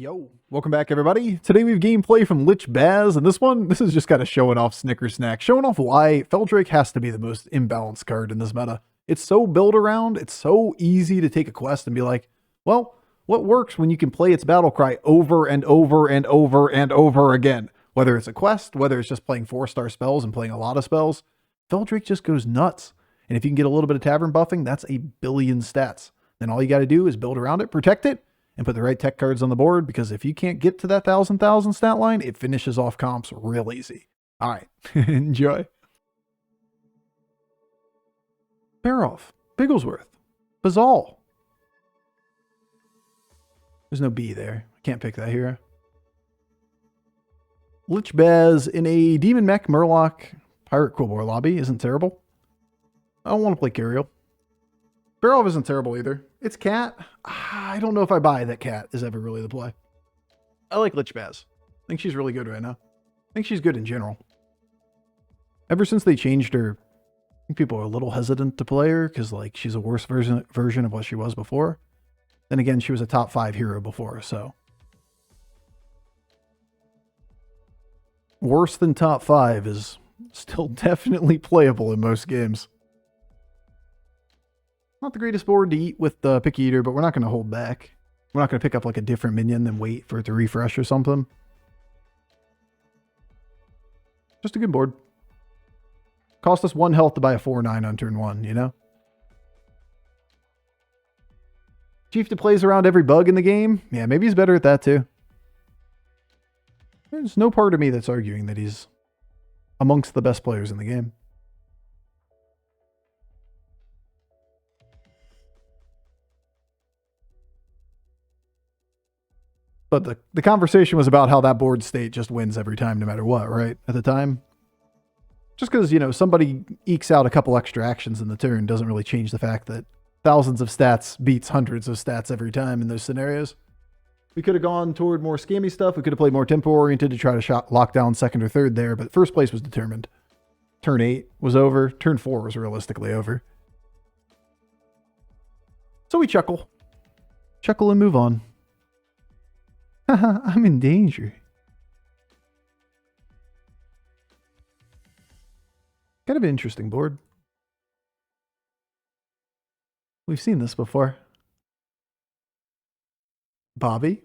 Yo, welcome back everybody. Today we have gameplay from Lich Baz, and this is just kind of showing off Snickersnack, showing off why Feldrake has to be the most imbalanced card in this meta. It's so built around, it's so easy to take a quest and be like, well, what works when you can play its battle cry over and over and over and over again? Whether it's a quest, whether it's just playing 4-star spells and playing a lot of spells, Feldrake just goes nuts. And if you can get a little bit of tavern buffing, that's a billion stats. Then all you got to do is build around it, protect it, and put the right tech cards on the board, because if you can't get to that 1,000 stat line, it finishes off comps real easy. All right, enjoy. Baroff, Bigglesworth, Bazal. There's no B there. I can't pick that hero. Lich Baz in a Demon Mech Murloc Pirate Kibler lobby isn't terrible. I don't want to play Cariel. Baroff isn't terrible either. It's Cat. I don't know if I buy that Cat is ever really the play. I like Lich Baz. I think she's really good right now. I think she's good in general. Ever since they changed her, I think people are a little hesitant to play her because like she's a worse version of what she was before. Then again, she was a top 5 hero before, so. Worse than top 5 is still definitely playable in most games. Not the greatest board to eat with the Picky Eater, but we're not going to hold back. We're not going to pick up like a different minion and wait for it to refresh or something. Just a good board. Cost us 1 health to buy a 4/9 on turn 1, you know? Chief that plays around every bug in the game? Yeah, maybe he's better at that too. There's no part of me that's arguing that he's amongst the best players in the game. But the conversation was about how that board state just wins every time, no matter what, right? At the time. Just because, you know, somebody ekes out a couple extra actions in the turn doesn't really change the fact that thousands of stats beats hundreds of stats every time in those scenarios. We could have gone toward more scammy stuff. We could have played more tempo-oriented to try to lock down second or third there, but first place was determined. Turn 8 was over. Turn 4 was realistically over. So we chuckle. Chuckle and move on. Haha, I'm in danger. Kind of an interesting board. We've seen this before. Bobby?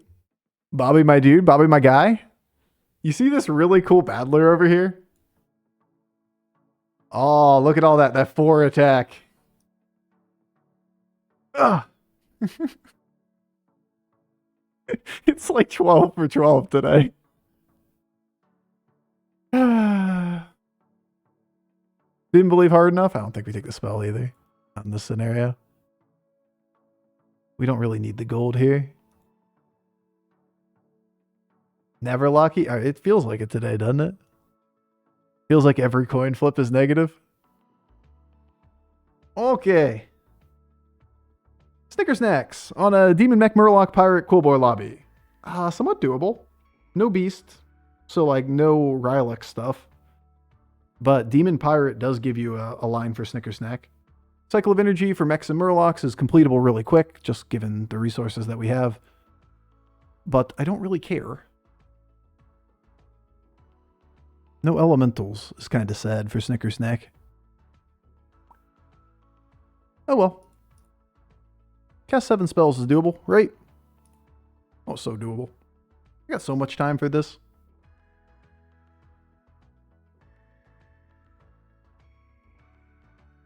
Bobby, my dude? Bobby, my guy? You see this really cool battler over here? Oh, look at all that. That 4 attack. Ugh. It's like 12 for 12 today. Didn't believe hard enough? I don't think we take the spell either. Not in this scenario. We don't really need the gold here. Never lucky. It feels like it today, doesn't it? Feels like every coin flip is negative. Okay. Snickersnacks on a Demon Mech Murloc Pirate Kibler lobby. Somewhat doable. No beast. So like no Rylix stuff. But Demon Pirate does give you a line for Snickersnack. Cycle of Energy for Mechs and Murlocs is completable really quick, just given the resources that we have. But I don't really care. No elementals is kind of sad for Snickersnack. Oh well. Cast 7 spells is doable, right? Oh, so doable. I got so much time for this.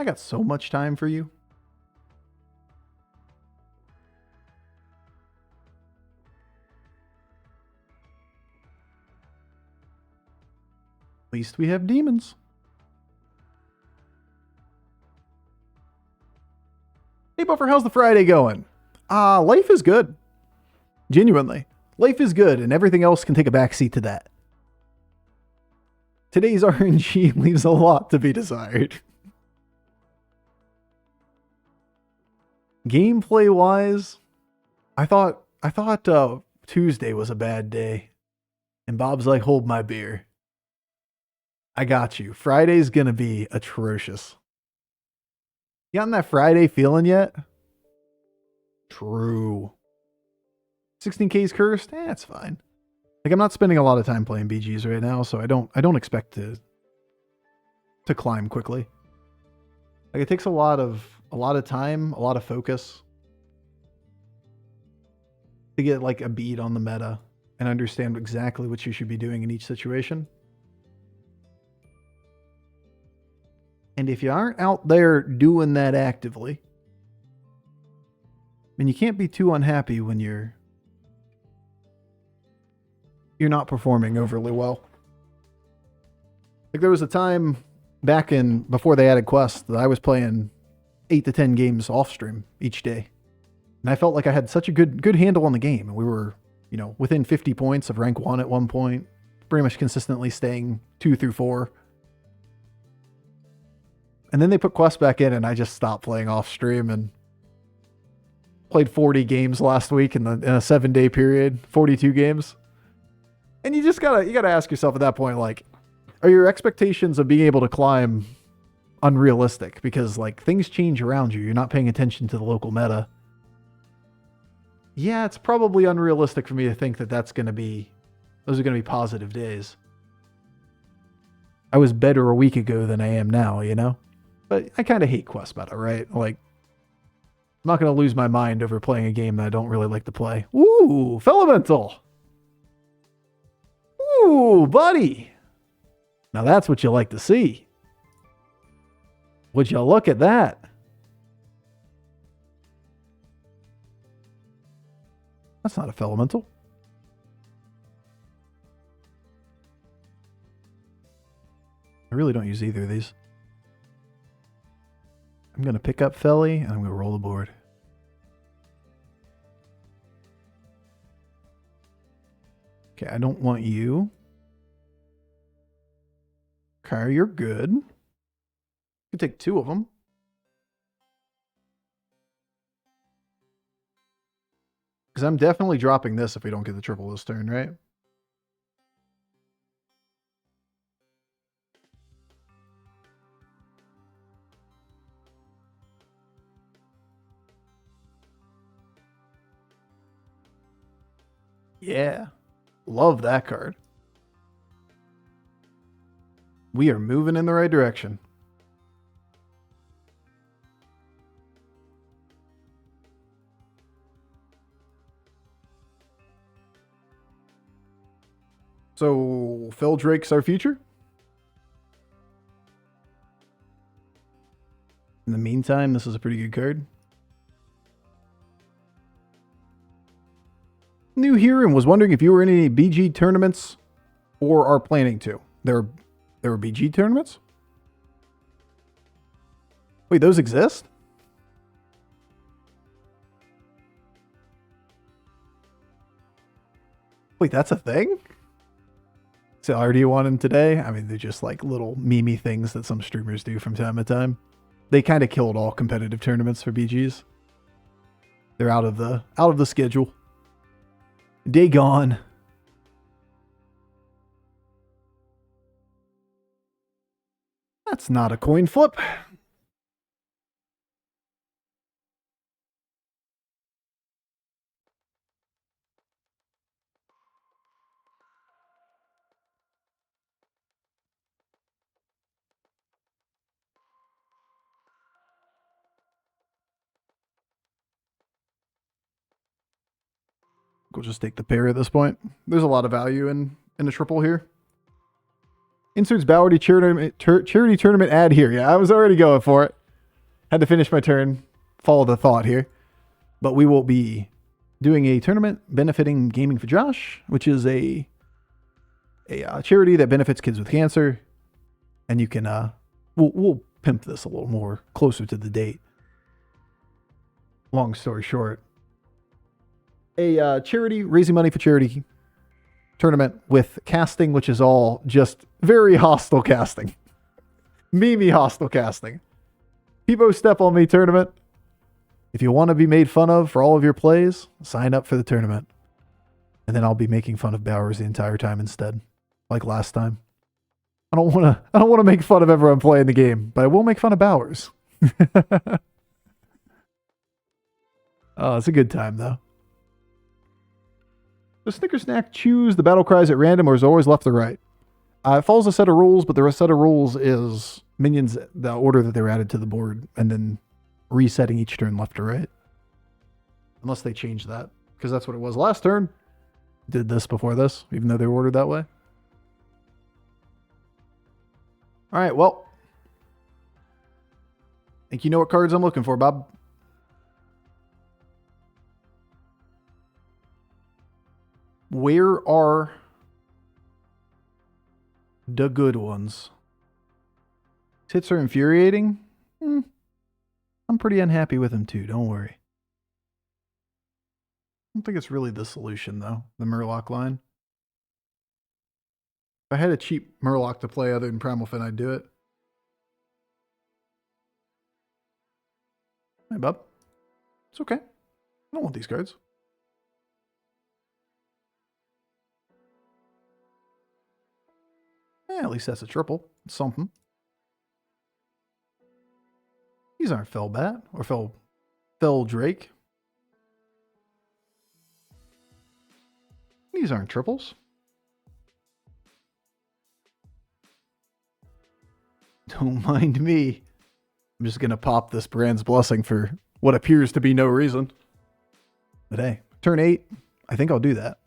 I got so much time for you. At least we have demons. Hey Bofur, how's the Friday going? Life is good. Genuinely. Life is good, and everything else can take a backseat to that. Today's RNG leaves a lot to be desired. Gameplay-wise, I thought Tuesday was a bad day. And Bob's like, hold my beer. I got you. Friday's gonna be atrocious. You gotten that Friday feeling yet? True. 16k is cursed? It's fine. Like, I'm not spending a lot of time playing BGs right now, so I don't expect to climb quickly. Like, it takes a lot of time, a lot of focus to get like a beat on the meta and understand exactly what you should be doing in each situation. And if you aren't out there doing that actively, then you can't be too unhappy when you're not performing overly well. Like, there was a time back before they added Quest that I was playing 8 to 10 games off stream each day. And I felt like I had such a good handle on the game. And we were, within 50 points of rank 1 at one point, pretty much consistently staying 2 through 4. And then they put Quest back in and I just stopped playing off stream and played 40 games last week in a 7-day period, 42 games. And you just gotta ask yourself at that point, like, are your expectations of being able to climb unrealistic? Because, like, things change around you. You're not paying attention to the local meta. Yeah, it's probably unrealistic for me to think that those are going to be positive days. I was better a week ago than I am now, But I kind of hate Quest meta, right? Like, I'm not going to lose my mind over playing a game that I don't really like to play. Ooh, Felemental! Ooh, buddy! Now that's what you like to see. Would you look at that? That's not a Felemental. I really don't use either of these. I'm going to pick up Felly, and I'm going to roll the board. Okay, I don't want you. Okay, you're good. You can take 2 of them. Because I'm definitely dropping this if we don't get the triple this turn, right? Yeah. Love that card. We are moving in the right direction. So, Feldrake's our future? In the meantime, this is a pretty good card. New here and was wondering if you were in any BG tournaments or are planning to. There were BG tournaments? Wait, those exist? Wait, that's a thing? So, do you want them today? I mean, they're just like little meme things that some streamers do from time to time. They kind of killed all competitive tournaments for BGs. They're out of the schedule. Day gone. That's not a coin flip. We'll just take the pair at this point. There's a lot of value in a triple here. Inserts Bowery charity tournament ad here. Yeah, I was already going for it. Had to finish my turn. Follow the thought here. But we will be doing a tournament benefiting Gaming for Josh, which is a charity that benefits kids with cancer. And you can, we'll pimp this a little more closer to the date. Long story short. A charity, raising money for charity tournament with casting, which is all just very hostile casting. Meme hostile casting. People Step on Me tournament. If you want to be made fun of for all of your plays, sign up for the tournament. And then I'll be making fun of Bowers the entire time instead. Like last time. I don't want to make fun of everyone playing the game, but I will make fun of Bowers. Oh, it's a good time though. Does Snicker Snack choose the battle cries at random or is it always left or right? It follows a set of rules, but the set of rules is minions, the order that they were added to the board, and then resetting each turn left or right. Unless they change that, because that's what it was last turn. Did this before this, even though they were ordered that way. All right, well. I think you know what cards I'm looking for, Bob. Where are the good ones? Hits are infuriating. I'm pretty unhappy with them too, don't worry. I don't think it's really the solution though, the Murloc line. If I had a cheap Murloc to play other than Primalfin, I'd do it. Hey, bub. It's okay. I don't want these cards. At least that's a triple. It's something. These aren't Fellbat or Fell Drake. These aren't triples. Don't mind me. I'm just going to pop this Brand's Blessing for what appears to be no reason. But hey, turn 8. I think I'll do that.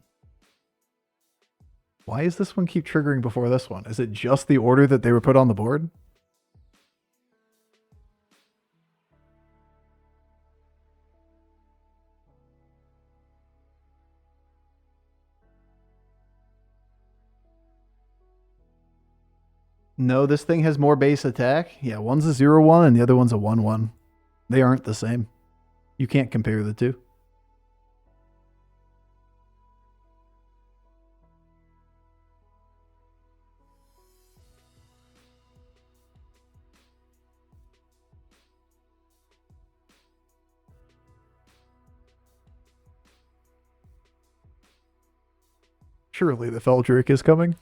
Why does this one keep triggering before this one? Is it just the order that they were put on the board? No, this thing has more base attack. Yeah, one's a 0-1 and the other one's a 1-1. They aren't the same. You can't compare the two. Surely the Feldrick is coming.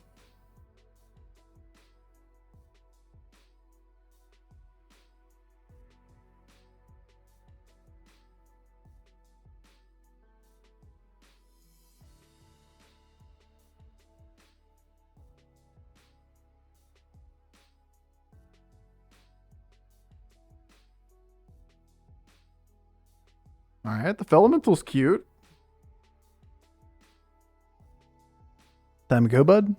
Alright, the Felemental's cute. Time to go, bud.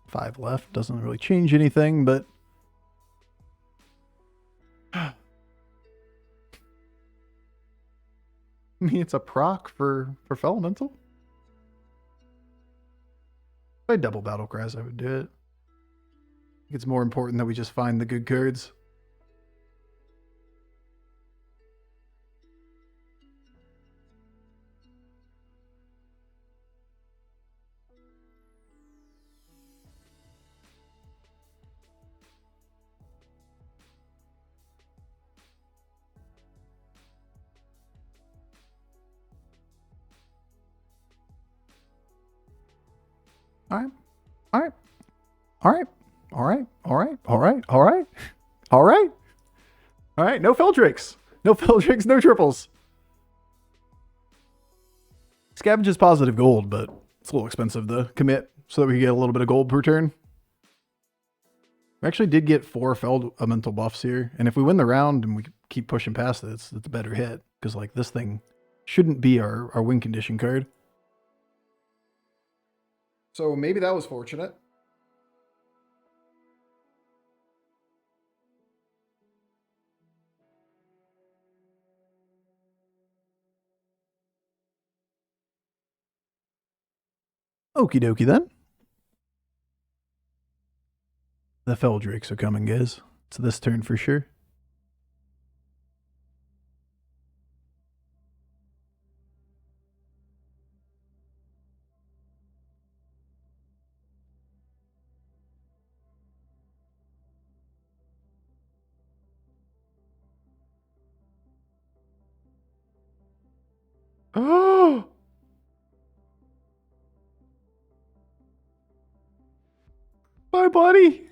5 left. Doesn't really change anything, but... I mean, it's a proc for Felemental. If I double Battle Cries, I would do it. I think it's more important that we just find the good cards. Alright. Alright. Alright. Alright. Alright. Alright. Alright. Alright. Alright. No Feldrakes. No Feldrakes, no triples. Scavenge is positive gold, but it's a little expensive to commit so that we can get a little bit of gold per turn. We actually did get 4 Feld-Elemental buffs here, and if we win the round and we keep pushing past it, it's a better hit, because like this thing shouldn't be our win condition card. So maybe that was fortunate. Okie dokie then. The Feldrakes are coming, guys. It's this turn for sure. Oh! Bye, buddy!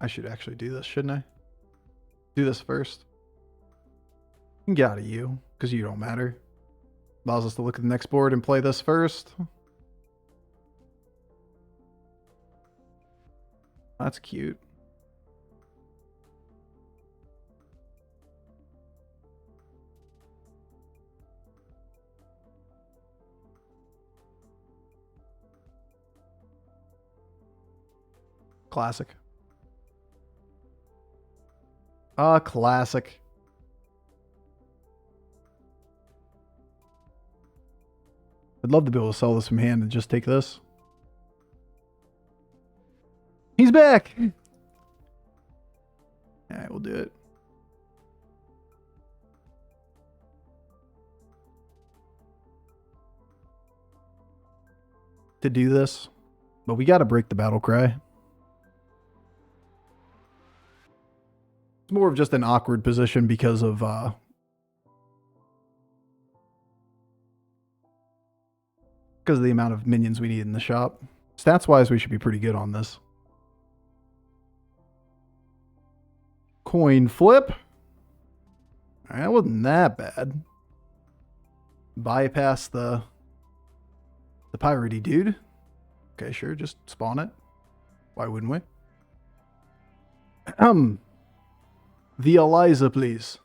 I should actually do this, shouldn't I? Do this first. Get out of you, because you don't matter. Allows us to look at the next board and play this first. That's cute. Classic. Classic. I'd love to be able to sell this from hand and just take this. He's back! Alright, we'll do it. To do this, but we gotta break the battle cry. It's more of just an awkward position because of the amount of minions we need in the shop. Stats wise, we should be pretty good on this. Coin flip. That wasn't that bad. Bypass the piratey dude. Okay, sure, just spawn it. Why wouldn't we? The Eliza, please.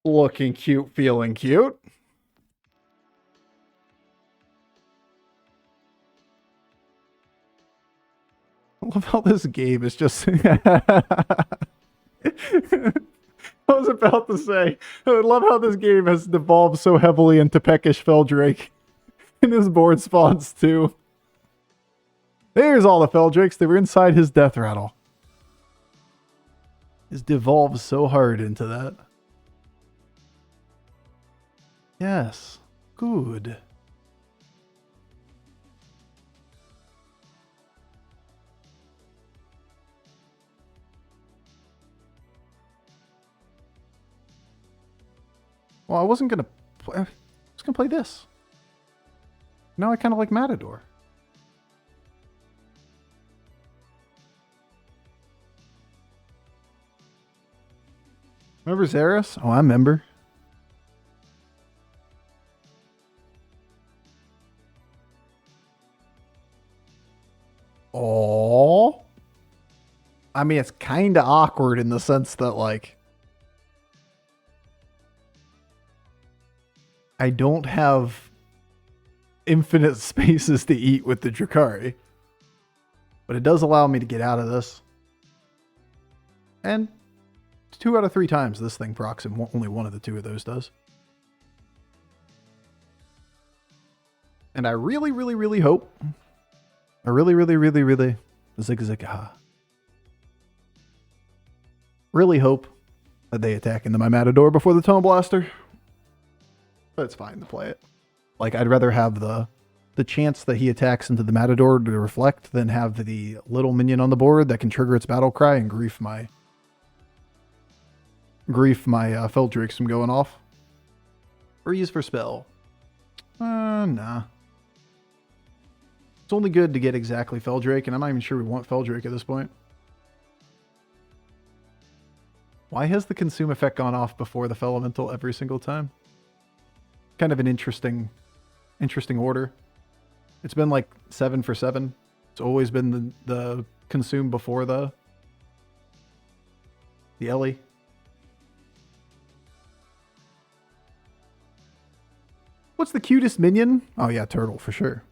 Looking cute, feeling cute. I love how this game is just... I was about to say, I love how this game has devolved so heavily into Peckish Feldrake. And his board spawns too. There's all the Feldrakes. They were inside his death rattle. It's devolved so hard into that. Yes. Good. Well, I wasn't gonna play. I was gonna play this. Now I kind of like Matador. Remember Xeris? Oh, I remember. Oh. I mean, it's kind of awkward in the sense that, like, I don't have infinite spaces to eat with the Drukhari. But it does allow me to get out of this. And 2 out of 3 times this thing procs, and only one of the 2 of those does. And I really, really, really hope... I really, really, really, really... Zig-zig-ha. Really hope that they attack into my Matador before the Tunnel Blaster. But it's fine to play it. Like, I'd rather have the chance that he attacks into the Matador to reflect than have the little minion on the board that can trigger its battle cry and grief my Feldrakes from going off. Freeze for spell. Nah. It's only good to get exactly Feldrake, and I'm not even sure we want Feldrake at this point. Why has the consume effect gone off before the Felemental every single time? Kind of an interesting order. It's been like 7 for 7. It's always been the consume before the Ellie. What's the cutest minion? Oh yeah, turtle for sure.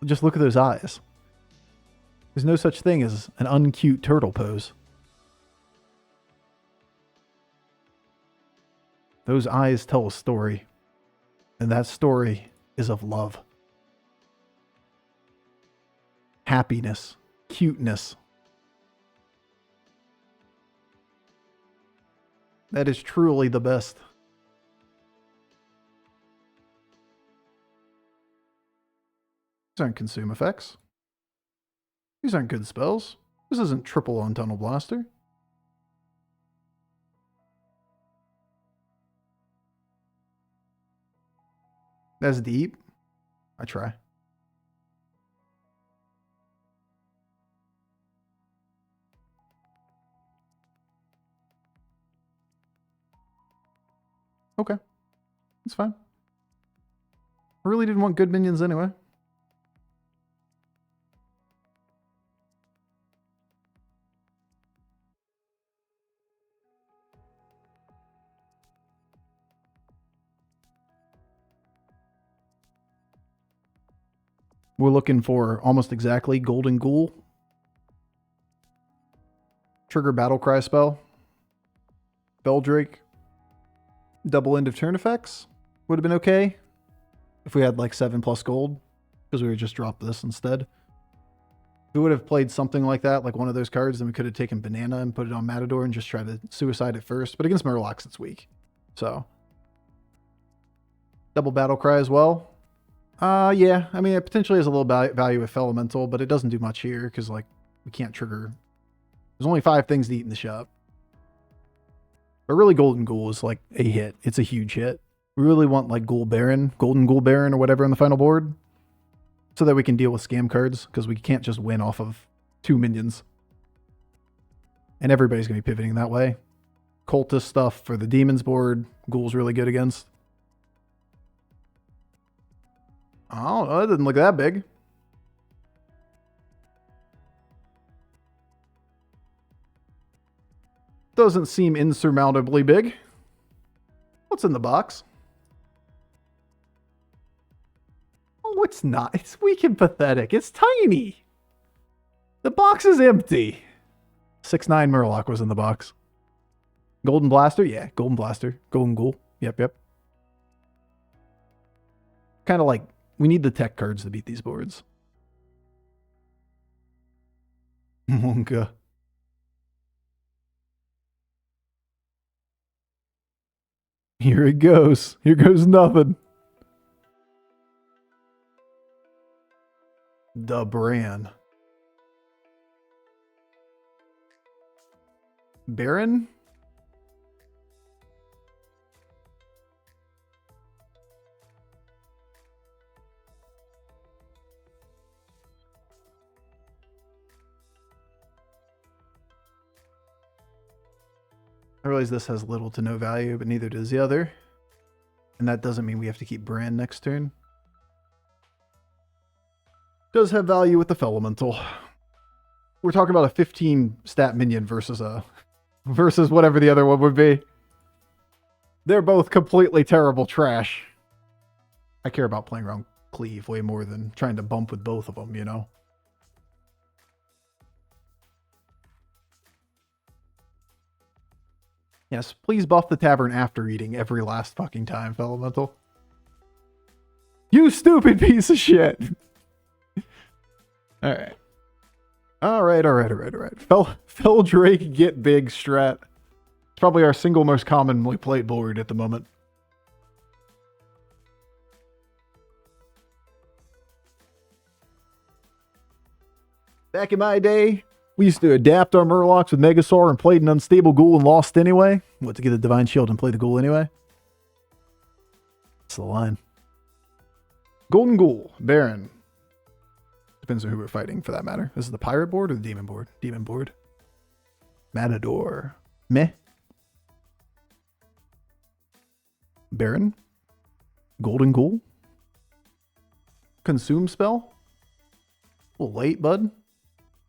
Just look at those eyes. There's no such thing as an uncute turtle pose. Those eyes tell a story. And that story is of love. Happiness. Cuteness. That is truly the best. These aren't consume effects. These aren't good spells. This isn't triple on Tunnel Blaster. That's deep. I try. Okay. That's fine. I really didn't want good minions anyway. We're looking for almost exactly Golden Ghoul. Trigger Battlecry spell. Feldrake. Double end of turn effects. Would have been okay if we had like 7+ gold, because we would just drop this instead. If we would have played something like that, like one of those cards, then we could have taken Banana and put it on Matador and just try to suicide it first. But against Murlocs, it's weak. So, double Battlecry as well. Yeah, I mean, it potentially has a little value with Elemental, but it doesn't do much here because, like, we can't trigger. There's only 5 things to eat in the shop. But really, Golden Ghoul is like a hit. It's a huge hit. We really want like Ghoul Baron, Golden Ghoul Baron or whatever on the final board, so that we can deal with scam cards, because we can't just win off of 2 minions. And everybody's going to be pivoting that way. Cultist stuff for the Demons board, Ghoul's really good against. Oh, that didn't look that big. Doesn't seem insurmountably big. What's in the box? Oh, it's not. It's weak and pathetic. It's tiny. The box is empty. 6/9 Murloc was in the box. Golden Blaster? Yeah, Golden Blaster. Golden Ghoul. Yep. Kind of like, we need the tech cards to beat these boards. Monka. Here it goes. Here goes nothing. The Bran. Baron? I realize this has little to no value, but neither does the other. And that doesn't mean we have to keep Bran next turn. Does have value with the Felemental. We're talking about a 15 stat minion versus whatever the other one would be. They're both completely terrible trash. I care about playing around Cleave way more than trying to bump with both of them, you know? Yes, please buff the Tavern after eating every last fucking time, Felemental. You stupid piece of shit! Alright. Alright. Feldrake get big strat. It's probably our single most commonly played board at the moment. Back in my day, we used to adapt our Murlocs with Megasaur and played an unstable Ghoul and lost anyway. What, to get a Divine Shield and play the Ghoul anyway? That's the line. Golden Ghoul, Baron. Depends on who we're fighting, for that matter. This is the Pirate board or the Demon board? Demon board. Matador. Meh. Baron. Golden Ghoul. Consume spell. A little late, bud.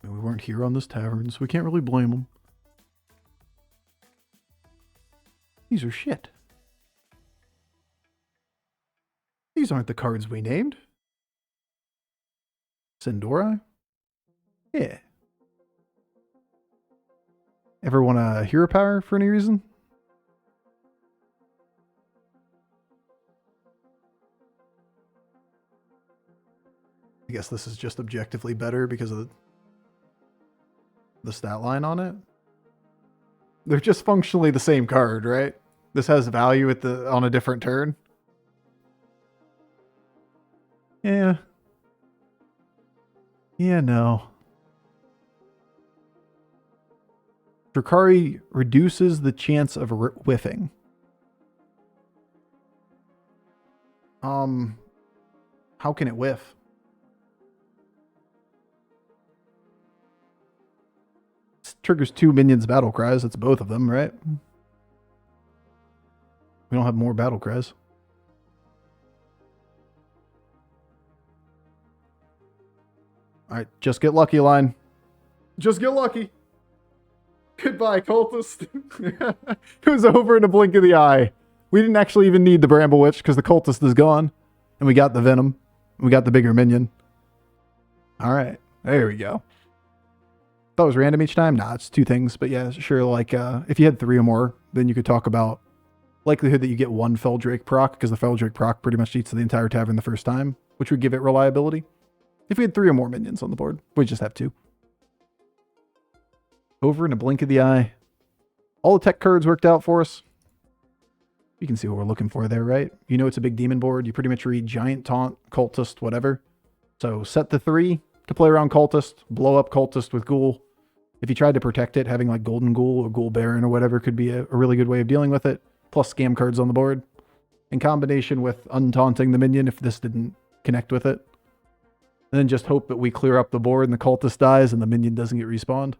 I mean, we weren't here on this tavern, so we can't really blame them. These are shit. These aren't the cards we named. Sindora? Yeah. Ever want a hero power for any reason? I guess this is just objectively better because of the stat line on it. They're just functionally the same card, right? This has value at on a different turn. Yeah. Yeah, no. Drakari reduces the chance of whiffing. How can it whiff? It triggers 2 minions battle cries. It's both of them, right? We don't have more battle cries. Alright, just get lucky, line. Just get lucky. Goodbye, cultist. It was over in a blink of the eye. We didn't actually even need the Bramble Witch because the cultist is gone. And we got the Venom. We got the bigger minion. Alright, there we go. Thought it was random each time? Nah, it's 2 things. But yeah, sure, like, if you had 3 or more, then you could talk about likelihood that you get 1 Feldrake proc, because the Feldrake proc pretty much eats the entire tavern the first time, which would give it reliability. If we had 3 or more minions on the board, we just have 2. Over in a blink of the eye. All the tech cards worked out for us. You can see what we're looking for there, right? You know it's a big demon board. You pretty much read Giant, Taunt, Cultist, whatever. So set the 3 to play around Cultist, blow up Cultist with Ghoul. If you tried to protect it, having like Golden Ghoul or Ghoul Baron or whatever could be a really good way of dealing with it. Plus scam cards on the board. In combination with untaunting the minion if this didn't connect with it. And then just hope that we clear up the board and the Cultist dies and the minion doesn't get respawned.